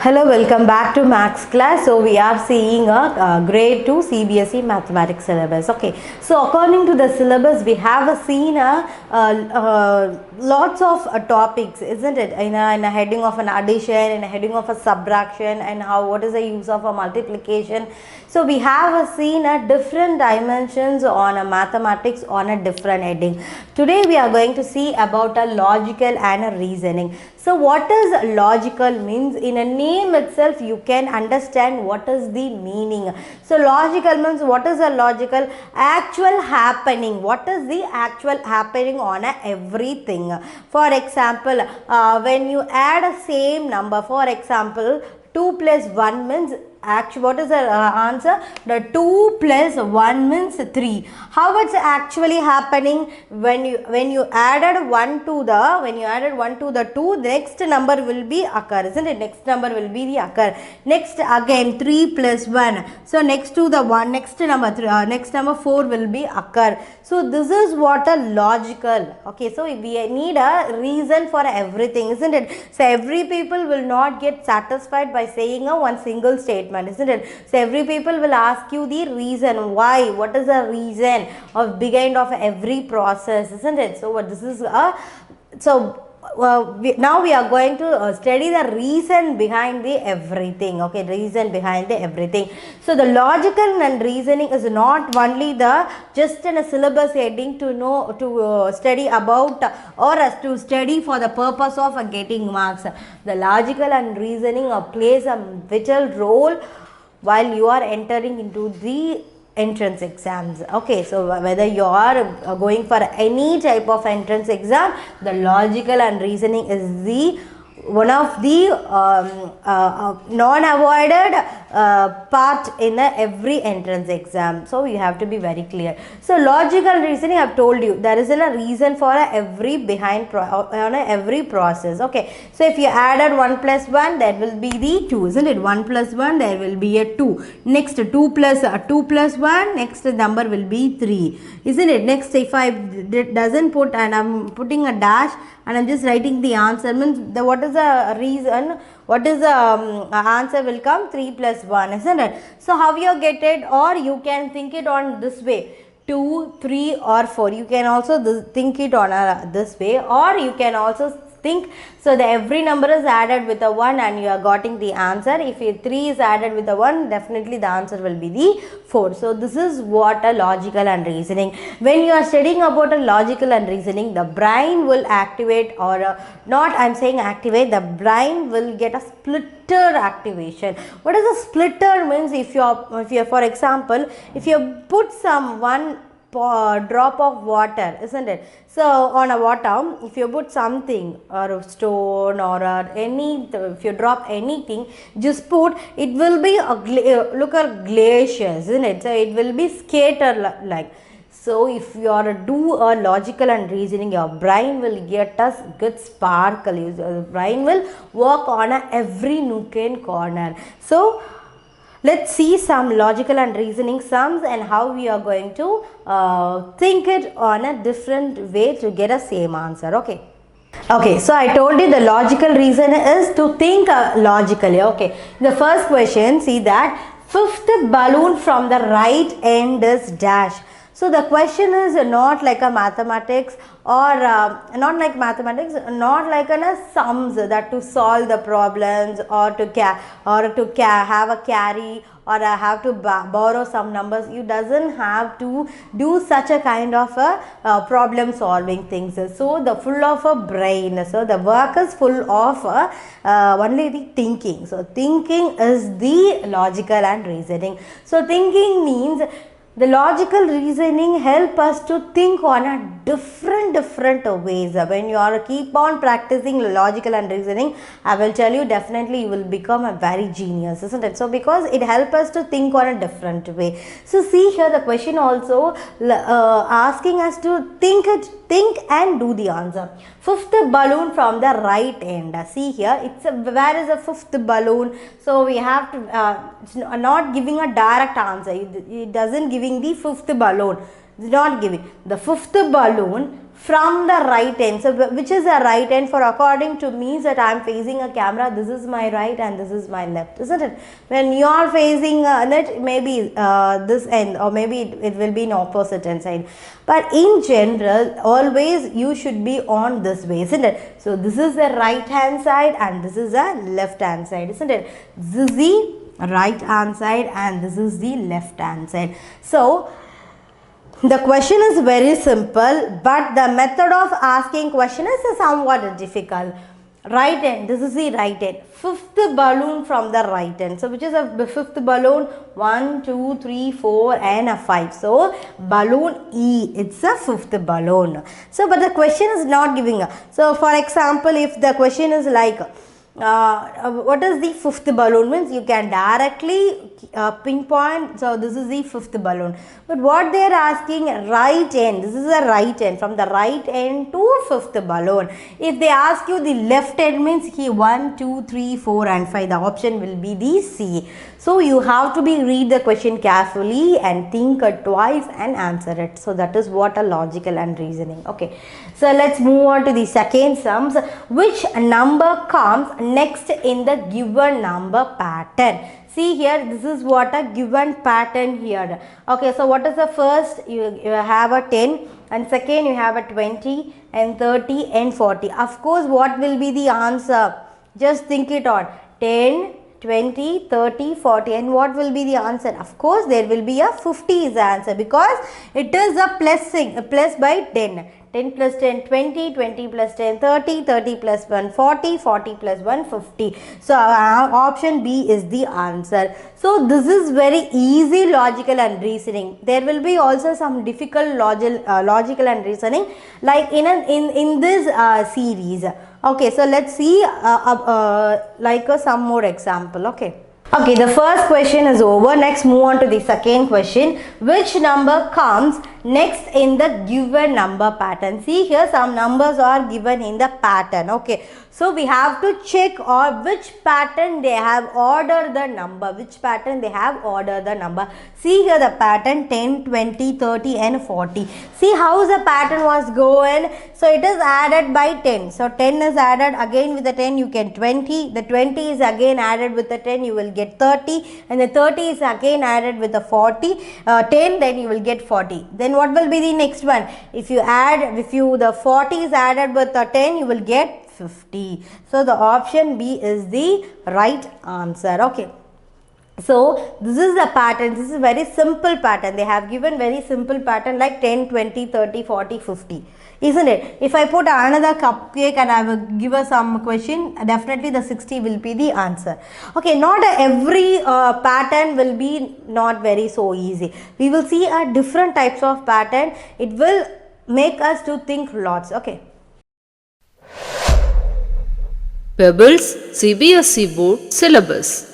Hello, welcome back to Maths class. So we are seeing a grade 2 CBSE mathematics syllabus. Okay, so according to the syllabus, we have seen lots of topics, isn't it? In a heading of an addition, in a heading of a subtraction, and what is the use of a multiplication. So we have seen different dimensions on a mathematics on a different heading. Today we are going to see about a logical and a reasoning. So what is logical means? In a name itself you can understand what is the meaning. So logical means what is a logical? Actual happening. What is the actual happening on everything? For example, when you add a same number, for example 2 plus 1 means actually what is the answer? The 2 plus 1 means 3. How it's actually happening? When you added 1 to the 2, the next number will be occur, isn't it? Next number will be the occur. Next again 3 plus 1. So next to the 1, next number 4 will be occur. So this is what a logical. Okay, so we need a reason for everything, isn't it? So every people will not get satisfied by saying one single statement, isn't it? So every people will ask you the reason why, what is the reason of behind of every process, isn't it? So what this is now we are going to study the reason behind the everything. Okay, reason behind the everything. So the logical and reasoning is not only the just in a syllabus heading to know to study about or to study for the purpose of getting marks. The logical and reasoning plays a vital role while you are entering into the entrance exams. Okay, so whether you are going for any type of entrance exam, the logical and reasoning is the one of the non-avoided part in every entrance exam. So you have to be very clear. So logical reasoning, I have told you there is a reason for every every process. Okay, so if you added 1 plus 1, that will be the 2, isn't it? 1 plus 1, there will be a 2. Next 2 plus 1, next number will be 3, isn't it? Next, if I doesn't put and I'm putting a dash and I'm just writing the answer, means what is the reason, what is the answer will come? 3 plus 1, isn't it? So how you get it? Or you can think it on this way, 2, 3 or 4. You can also think it on this way, or you can also think so the every number is added with a 1 and you are getting the answer. If 3 is added with a 1, definitely the answer will be the 4. So this is what a logical and reasoning. When you are studying about a logical and reasoning, the brain will activate, or not I'm saying activate, the brain will get a splitter activation. What is a splitter means? If you for example, if you put one drop of water, isn't it? So on a water, if you put something or a stone or if you drop anything, just put, it will be look at glaciers, isn't it? So it will be scattered like. So if you are do a logical and reasoning, your brain will get us good sparkle. Your brain will work on every nook and corner. So let's see some logical and reasoning sums and how we are going to think it on a different way to get a same answer. Okay, so I told you the logical reason is to think logically. Okay, the first question, see that fifth balloon from the right end is dash. So the question is not like a mathematics or not like mathematics, not like a sums that to solve the problems or to have a carry or have to borrow some numbers. You doesn't have to do such a kind of a problem solving things. So the full of a brain. So the work is full of only the thinking. So thinking is the logical and reasoning. So thinking means the logical reasoning help us to think on a different ways. When you are keep on practicing logical and reasoning, I will tell you definitely you will become a very genius, isn't it? So because it helps us to think on a different way. So see here the question also asking us to think and do the answer. Fifth balloon from the right end. See here, where is the fifth balloon? So we have to it's not giving a direct answer. It doesn't giving the fifth balloon. It's not giving the fifth balloon from the right end. So which is the right end? For according to means that I am facing a camera, this is my right and this is my left, isn't it? When you are facing it, maybe this end, or maybe it will be in opposite hand side. But in general, always you should be on this way, isn't it? So this is the right hand side and this is the left hand side, isn't it? This is the right hand side and this is the left hand side. So the question is very simple, but the method of asking question is somewhat difficult. Right end, this is the right end. Fifth balloon from the right end. So which is the fifth balloon? 1, 2, 3, 4 and a 5. So balloon E, it's a fifth balloon. So but the question is not giving. So for example, if the question is like what is the fifth balloon, means you can directly pinpoint. So this is the fifth balloon, but what they are asking, right end, this is the right end, from the right end to fifth balloon. If they ask you the left end, means he 1, 2, 3, 4 and 5, the option will be the C. So you have to read the question carefully and think twice and answer it. So that is what a logical and reasoning. Okay, so let's move on to the second sums. Which number comes next in the given number pattern? See here, this is what a given pattern here. Okay, so what is the first? You have a 10, and second you have a 20 and 30 and 40. Of course, what will be the answer? Just think it on. 10, 20, 30, 40, and what will be the answer? Of course, there will be a 50 is the answer, because it is a plus by 10. 10 plus 10, 20, 20 plus 10, 30, 30 plus 1, 40, 40 plus 1, 50. So option B is the answer. So this is very easy logical and reasoning. There will be also some difficult logical and reasoning, like in this series. Okay, so let's see some more example. Okay, the first question is over. Next, move on to the second question. Which number comes next in the given number pattern? See here, some numbers are given in the pattern. Okay, so we have to check which pattern they have ordered the number. Which pattern they have ordered the number. See here the pattern 10, 20, 30 and 40. See how the pattern was going. So it is added by 10. So 10 is added again with the 10, you get 20. The 20 is again added with the 10, you will get 30. And the 30 is again added with the 10, then you will get 40. Then what will be the next one? If the 40 is added with the 10, you will get 50. So the option B is the right answer. Okay. So this is the pattern. This is a very simple pattern. They have given very simple pattern like 10, 20, 30, 40, 50. Isn't it? If I put another cupcake and I will give us some question, definitely the 60 will be the answer. Okay, not every pattern will be not very so easy. We will see a different types of pattern. It will make us to think lots. Okay. Pebbles CBSE Board Syllabus.